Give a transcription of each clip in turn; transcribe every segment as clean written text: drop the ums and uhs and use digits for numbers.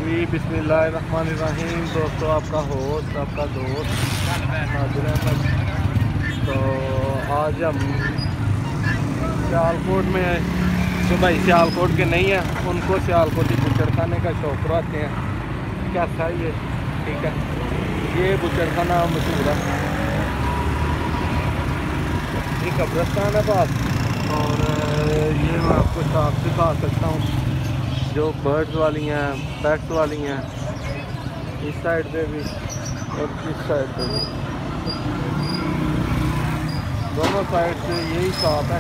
जी बिस्मिल्लाहिर्रहमानिर्रहीम। दोस्तों, आपका होस्ट, आपका दोस्त नादिर अहमद। तो आज हम सियालकोट में हैं। जो भाई सियालकोट के नहीं हैं उनको सियालकोटी बुचड़ खाने का शौक रहते हैं। कैसा ये ठीक है, ये बुचड़ खाना मशहूर है, ये कब्रस्तान है पास। और ये मैं आपको साफ दिखा सकता हूँ, जो बर्ड्स वाली हैं, पेट्स वाली हैं, इस साइड पे भी और इस साइड पे भी, दोनों साइड से यही शॉप है।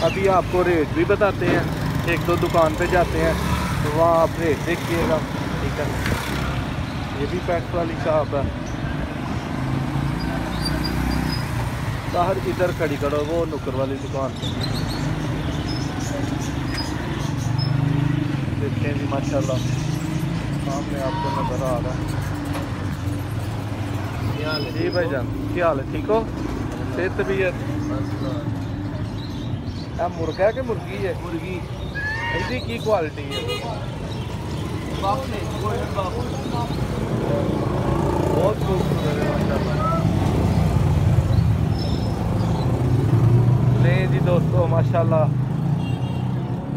अभी आपको रेट भी बताते हैं, एक दो दुकान पे जाते हैं तो वहाँ आप रेट देखिएगा, ठीक है। ये भी पेट्स वाली शॉप है। बाहर इधर खड़ी करो, वो नुक्कर वाली दुकान पे देखते जी माशाल्लाह सामने आपको नजर आ रहा है। जी भाईजान, क्या हाल है? ठीक हो? सेहत तबीयत? मुर्गा है कि मुर्गी है? मुर्गी। इसकी की क्वालिटी है? बहुत खूबसूरत है माशाल्लाह। नहीं जी दोस्तों, माशाल्लाह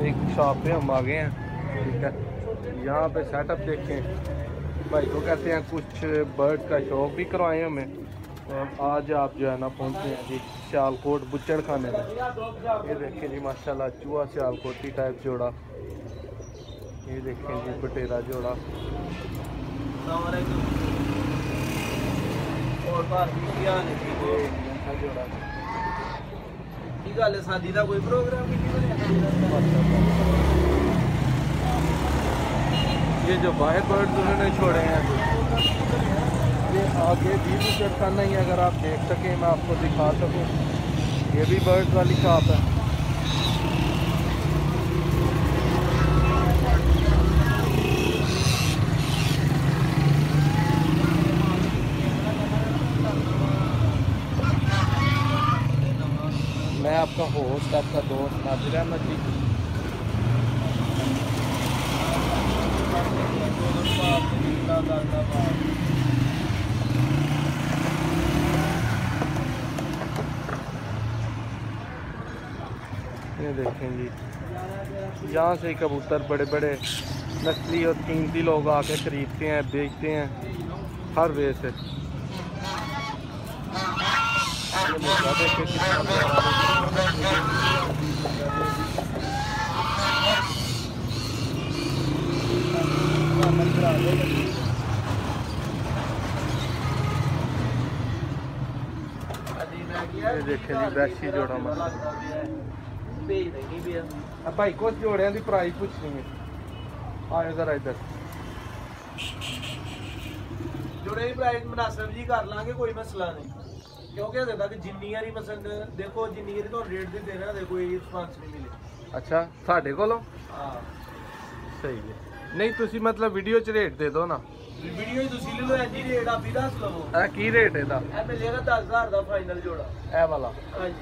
एक शॉप पे हम आ गए हैं, ठीक है। यहाँ पे सेटअप देखें, भाई को कहते हैं कुछ बर्ड का शौक भी करवाएं हमें। तो आज आप जो है ना पहुँचे हैं जी सियालकोट बुचड़ खाने में। ये देखें जी माशाल्लाह चूहा सियालकोटी टाइप जोड़ा, ये देखें जी बटेरा जोड़ा। जोड़ा शादी का कोई प्रोग्राम ये जो बाहर बर्ड्स उन्होंने छोड़े हैं, ये आगे भी बुचड़खाना ही, अगर आप देख सकें, मैं आपको दिखा सकूं, ये भी बर्ड्स वाली शॉप है। मैं आपका होस्ट, आपका दोस्त नादिर अहमद जी। ये देखें जी, यहाँ से कबूतर बड़े बड़े नस्ली और कीमती लोग आके खरीदते हैं, बेचते हैं हर वे से। ये देखें जी वैशी जोड़ा भाई, कुछ जोड़िया की प्राइस पूछनी है। आए जरा इधर, जोड़े की प्राइस मुनासिब जी कर लांगे, कोई मसला नहीं। क्योंकि हजे तक जिन्नी बारी पसंद देखो, जिन्नी बारी तो रेट दे देना, देखो ये रिस्पांस नहीं मिले। अच्छा साढ़े कोलों? हाँ सही है। नहीं तुसी मतलब वीडियो च रेट दे दो ना। वीडियो ही तुसी ले लो, ऐसी रेट आप ही दस लवो। की रेट है? ए मिलेगा 10,000 का फाइनल जोड़ा, ए वाला। हाँ जी।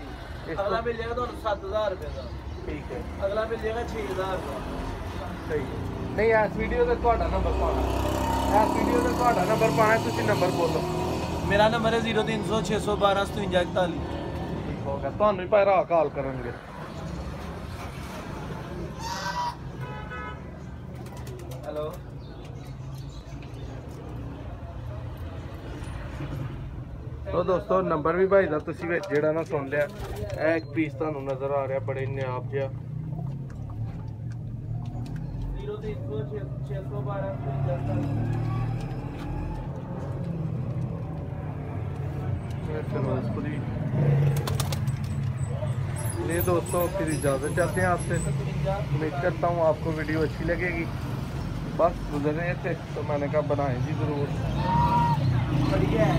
अगला मिल जाएगा तो 7,000 रुपये का, ठीक है। अगला मिल जाएगा 6,000 का। सही है। नहीं इस वीडियो से ਤੁਹਾਡਾ नंबर पाना, इस वीडियो से ਤੁਹਾਡਾ नंबर पाना, तुसी नंबर बोलो। मेरा नंबर है 0300 612 5741। ठीक होगा, ਤੁਹਾਨੂੰ ਵੀ ਭਾਈ ਰਾਹ ਕਾਲ ਕਰਨਗੇ। हेलो तो दोस्तों नंबर भी भाई का तुसी विच जेड़ा ना सुन लिया। एक पीस ਤੁਹਾਨੂੰ नजर आ रहा बड़े नायाब जिहा। 0300 612 5741। ये दोस्तों फिर इजाज़त चाहते हैं आपसे। उम्मीद करता हूँ आपको वीडियो अच्छी लगेगी। बस गुजर रहे थे तो मैंने कहा बनाएं जी ज़रूर। बढ़िया है।